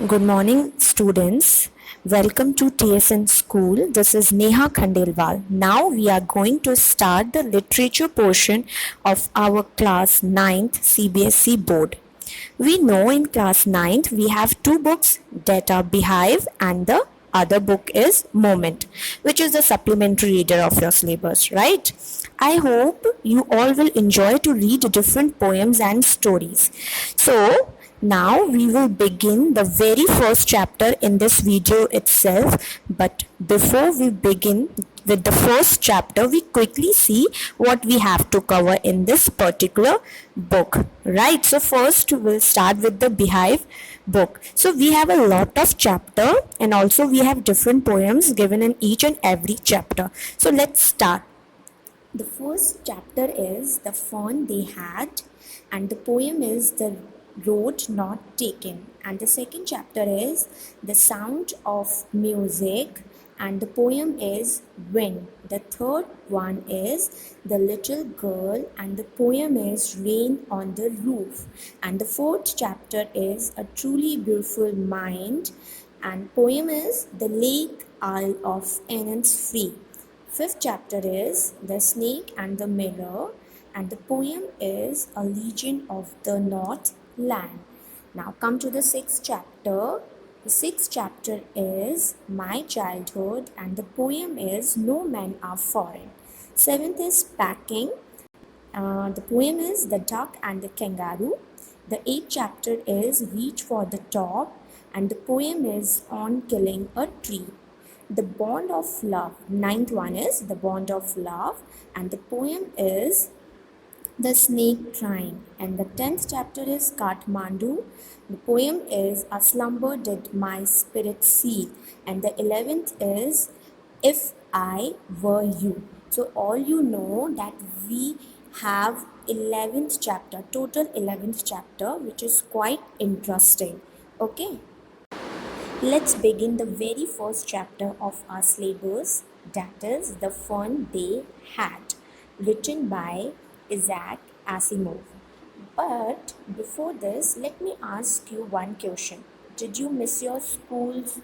Good morning, students. Welcome to TSN School. This is Neha Khandelwal. Now we are going to start the literature portion of our class 9th CBSE board. We know in class 9th we have two books that are Beehive and the other book is Moment, which is the supplementary reader of your syllabus, right? I hope you all will enjoy to read different poems and stories. So now we will begin the very first chapter in this video itself. But before we begin with the first chapter, we quickly see what we have to cover in this particular book, right? So first we'll start with the Beehive book. So we have a lot of chapter and also we have different poems given in each and every chapter. So let's start. The first chapter is The Fun They Had, and the poem is The Road Not Taken. And the second chapter is The Sound of Music, and the poem is Wind. The third one is The Little Girl, and the poem is Rain on the Roof. And the fourth chapter is A Truly Beautiful Mind, and poem is The Lake Isle of Innisfree. Fifth chapter is The Snake and the Mirror, and the poem is A Legion of the North Land. Now come to the sixth chapter. The sixth chapter is My Childhood, and the poem is No Men Are Foreign. Seventh is Packing. The poem is The Duck and the Kangaroo. The eighth chapter is Reach for the Top, and the poem is On Killing a Tree. The Bond of Love. Ninth one is The Bond of Love, and the poem is The Snake Crying. And the 10th chapter is Kathmandu. The poem is A Slumber Did My Spirit See. And the 11th is If I Were You. So all you know that we have 11th chapter, total 11th chapter, which is quite interesting. Okay. Let's begin the very first chapter of our syllabus, that is The Fun They Had, written by Isaac Asimov. But before this, let me ask you one question. Did you miss your schools?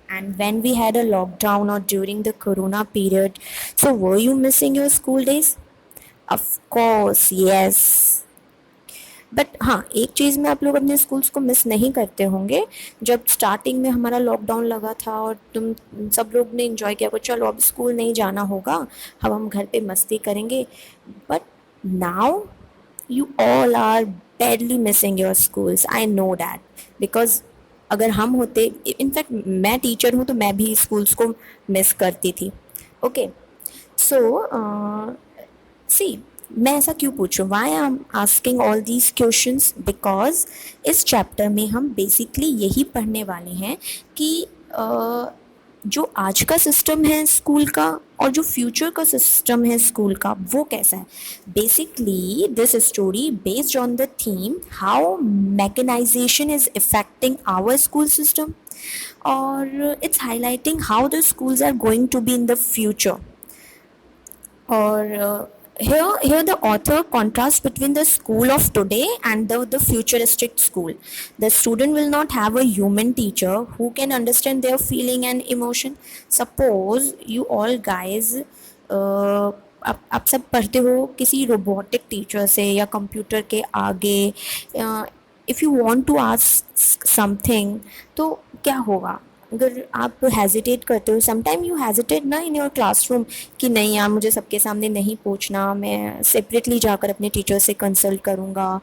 And when we had a lockdown or during the corona period, so were you missing your school days? Of course, yes. But हाँ, एक चीज़ में आप लोग अपने schools को miss नहीं करते होंगे। जब स्टार्टिंग में हमारा लॉकडाउन लगा था और तुम सब लोग ने एंजॉय किया कि चलो अब स्कूल नहीं जाना होगा, अब हम घर पे मस्ती करेंगे। But now you all are badly missing your schools, I know that, because अगर हम होते, इनफैक्ट मैं टीचर हूँ तो मैं भी स्कूल्स को मिस करती थी। ओके, सो सी, मैं ऐसा क्यों पूछूं, why I am asking all these questions, because इस चैप्टर में हम बेसिकली यही पढ़ने वाले हैं कि जो आज का सिस्टम है स्कूल का और जो फ्यूचर का सिस्टम है स्कूल का वो कैसा है। Basically this story based on the theme how mechanization is affecting our school system, और it's highlighting how the schools are going to be in the future. Or here the author contrasts between the school of today and the futuristic school. The student will not have a human teacher who can understand their feeling and emotion. Suppose you all guys आप सब पढ़ते हो किसी robotic teacher से या computer के आगे, if you want to ask something तो क्या होगा। अगर आप हेजिटेट करते हो, समटाइम यू हेजिटेट ना इन योर क्लासरूम कि नहीं यार मुझे सबके सामने नहीं पूछना, मैं सेपरेटली जाकर अपने टीचर से कंसल्ट करूँगा,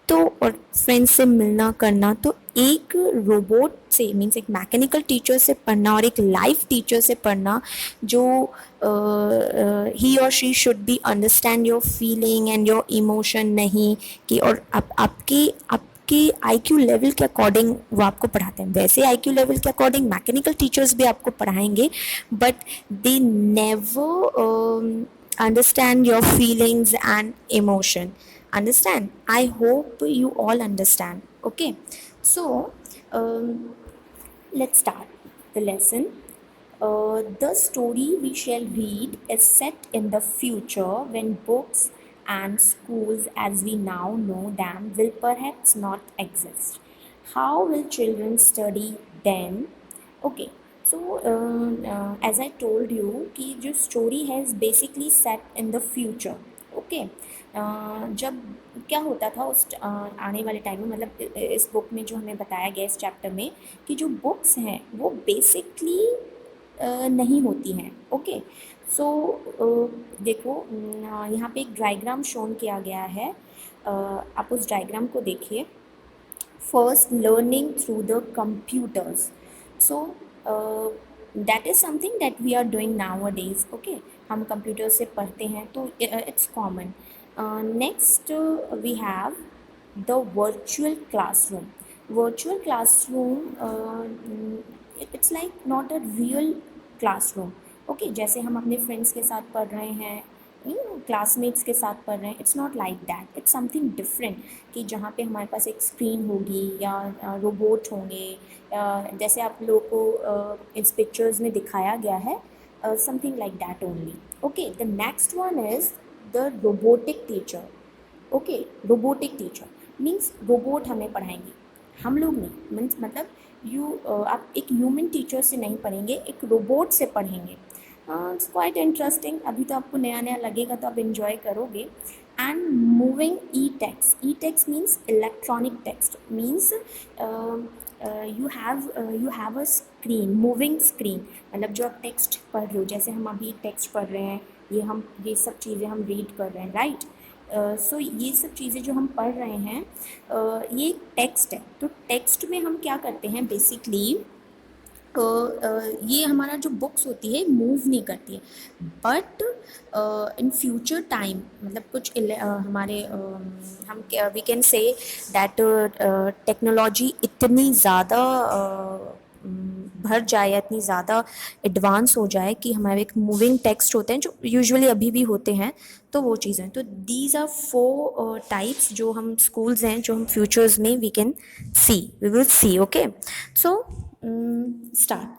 तो और फ्रेंड्स से मिलना करना। तो एक रोबोट से मीन्स एक मैकेनिकल टीचर से पढ़ना और एक लाइव टीचर से पढ़ना जो ही और she should be understand your feeling and your emotion, नहीं कि और आपके आईक्यू लेवल के अकॉर्डिंग वो आपको पढ़ाते हैं। वैसे आईक्यू लेवल के अकॉर्डिंग मैकेनिकल टीचर्स भी आपको पढ़ाएंगे, but they never understand your feelings and emotion. Understand? I hope you all understand. Okay, so let's start the lesson. The story we shall read is set in the future when books and schools as we now know them will perhaps not exist. How will children study then? Okay, so as I told you कि जो story है is basically set in the future. Okay, जब क्या होता था उस आने वाले टाइम में, मतलब इस बुक में जो हमें बताया गया इस चैप्टर में कि जो बुक्स हैं वो बेसिकली नहीं होती हैं. ओके, सो देखो यहाँ पे एक डायग्राम शोन किया गया है. आप उस डायग्राम को देखिए. First, learning through the computers. So that is something that we are doing nowadays. Okay, हम कंप्यूटर से पढ़ते हैं तो it's common. Next we have the virtual classroom. Virtual classroom, it's like not a real classroom. Okay, जैसे हम अपने friends के साथ पढ़ रहे हैं, क्लासमेट्स के साथ पढ़ रहे हैं, it's not like that. It's something different कि जहाँ पे हमारे पास एक स्क्रीन होगी या रोबोट होंगे, जैसे आप लोगों को इस पिक्चर्स में दिखाया गया है, something like that only. Okay, the next one is the robotic teacher. Okay, robotic teacher means robot हमें पढ़ाएंगे, हम लोग नहीं. मीन्स मतलब आप एक ह्यूमन टीचर से नहीं पढ़ेंगे, एक रोबोट से पढ़ेंगे. It's quite interesting. अभी तो आपको नया नया लगेगा तो आप इन्जॉय करोगे. And moving E text means electronic text means you have a screen, moving screen. मतलब जो आप टेक्स्ट पढ़ रहे हो, जैसे हम अभी टेक्स्ट पढ़ रहे हैं, ये सब चीज़ें हम रीड कर रहे हैं, राइट. सो ये सब चीज़ें जो हम पढ़ रहे हैं, ये टेक्स्ट है. तो टेक्स्ट में हम क्या करते हैं बेसिकली, ये हमारा जो बुक्स होती है मूव नहीं करती है. बट इन फ्यूचर टाइम, मतलब कुछ हमारे हम we can say that technology इतनी ज़्यादा भर जाए या इतनी ज़्यादा एडवांस हो जाए कि हमारे एक मूविंग टेक्स्ट होते हैं जो यूजुअली अभी भी होते हैं. तो वो चीज़ें, तो दीज आर 4 टाइप्स जो हम स्कूल्स हैं जो हम फ्यूचर्स में we will see. Okay, so start.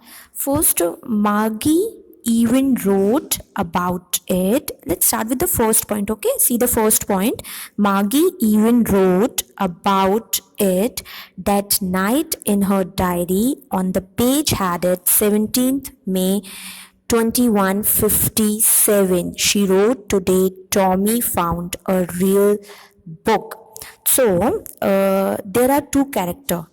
First, Margie even wrote about it. Let's start with the first point. Okay, see the first point. Margie even wrote about it that night in her diary. On the page had it 17th May 2157. She wrote, today Tommy found a real book. So there are two characters.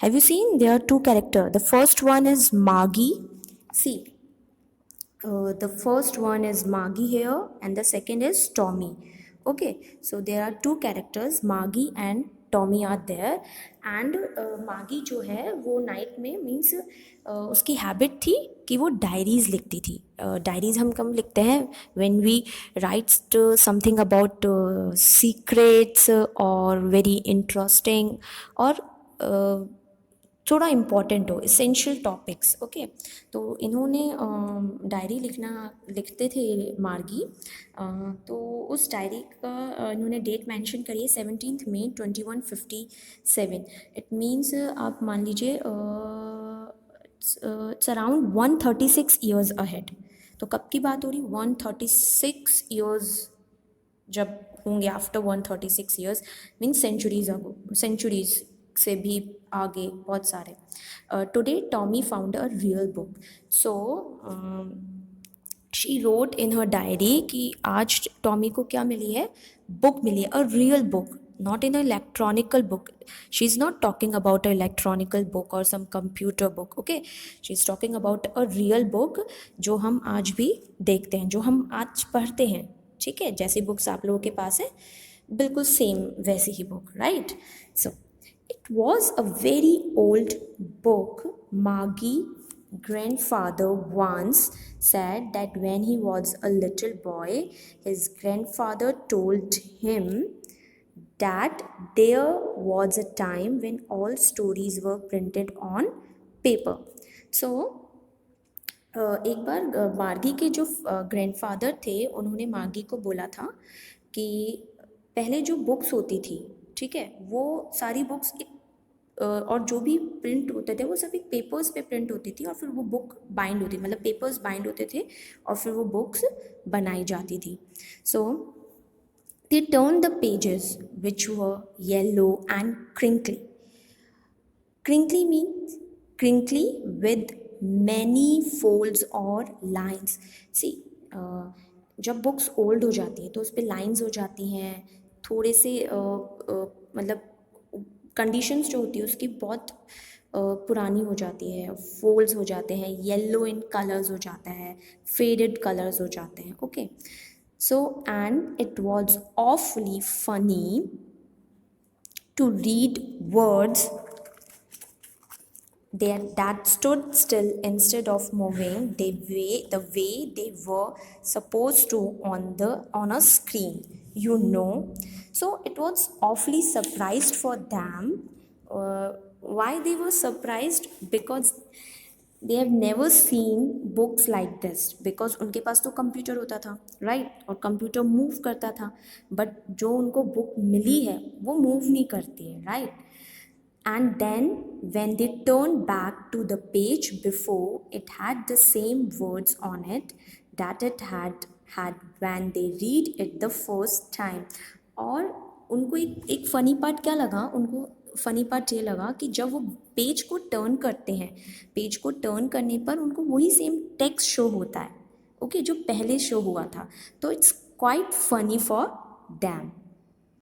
Have you seen? There are two characters. The first one is Margie. See, the first one is Margie here, and the second is Tommy. Okay, so there are two characters, Margie and Tommy are there. And Margie जो है वो night में means उसकी habit थी कि वो diaries लिखती थी. डायरीज़ हम कम लिखते हैं when we writes something about secrets और वेरी इंटरेस्टिंग और थोड़ा इम्पॉर्टेंट हो, इसेंशियल टॉपिक्स. ओके, तो इन्होंने डायरी लिखते थे मार्गी. तो उस डायरी का इन्होंने डेट मेंशन करी है 17 मई 2157. इट मीन्स आप मान लीजिए इट्स अराउंड 136 ईयर्स अहेड. तो कब की बात हो रही, 136 ईयर्स जब होंगे, आफ्टर 136 ईयर्स मीन्स सेंचुरीज से भी आगे बहुत सारे. Today Tommy found a real book. So she wrote in her diary कि आज टॉमी को क्या मिली है, बुक मिली है, a real book, not in an electronical book. She's not talking about an electronical book or some computer book. Okay, she's talking about a real book जो हम आज भी देखते हैं, जो हम आज पढ़ते हैं. ठीक है, जैसी बुक्स आप लोगों के पास है बिल्कुल सेम वैसी ही book, right. So it was a very old book. Margie grandfather once said that when he was a little boy, his grandfather told him that there was a time when all stories were printed on paper. So एक बार मार्गी के जो grandfather थे उन्होंने मार्गी को बोला था कि पहले जो बुक्स होती थी, ठीक है, वो सारी बुक्स एक और जो भी प्रिंट होते थे वो सब एक पेपर्स पे प्रिंट होती थी और फिर वो बुक बाइंड होती, मतलब पेपर्स बाइंड होते थे और फिर वो बुक्स बनाई जाती थी. सो they turned the pages which were yellow and crinkly. Crinkly means crinkly with many folds or lines. See, जब बुक्स ओल्ड हो जाती हैं तो उस पर लाइन्स हो जाती हैं, थोड़े से मतलब कंडीशंस जो होती है उसकी बहुत पुरानी हो जाती है, फोल्ड्स हो जाते हैं, येलो इन कलर्स हो जाता है, फेडेड कलर्स हो जाते हैं. Okay, so and it was ऑफली funny to read words that stood still instead of moving the way they were supposed to on a screen, so it was awfully surprised for them. Why they were surprised? Because they have never seen books like this, because उनके पास तो computer होता था, right, और computer move करता था, but जो उनको book मिली है वो मूव नहीं करती है, right. And then when they turned back to the page before, it had the same words on it that it had when they read it the first time. और उनको एक फ़नी पार्ट क्या लगा, उनको funny part ये लगा कि जब वो पेज को टर्न करते हैं, पेज को टर्न करने पर उनको वही सेम टेक्स्ट शो होता है, ओके, जो पहले शो हुआ था. तो it's quite funny for them.